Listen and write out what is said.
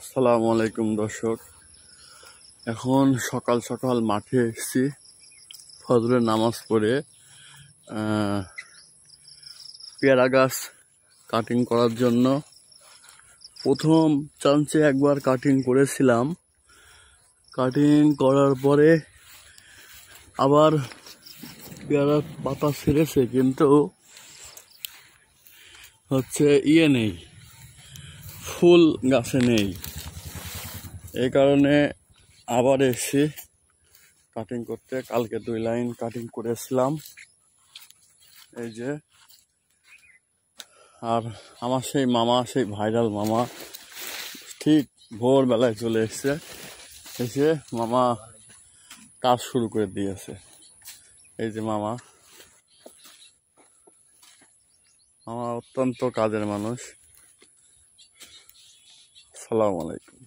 আসসালামু আলাইকুম দর্শক। এখন সকাল সকাল মাঠে এসেছি ফজরের নামাজ পড়ে পেয়ারা গাছ কাটিং করার জন্য। প্রথম চান্সে একবার কাটিং করেছিলাম, কাটিং করার পরে আবার পেয়ারার পাতা ছেড়েছে, কিন্তু নেই, ফুল গাছে নেই। এই কারণে আবার এসে কাটিং করতে। কালকে 2 লাইন কাটিং করেছিলাম, এই যে। আর আমার সেই মামা, সেই ভাইরাল মামা ঠিক ভোরবেলায় চলে এসছে, এসে মামা কাজ শুরু করে দিয়েছে। এই যে মামা অত্যন্ত কাজের মানুষ। আসসালামু আলাইকুম।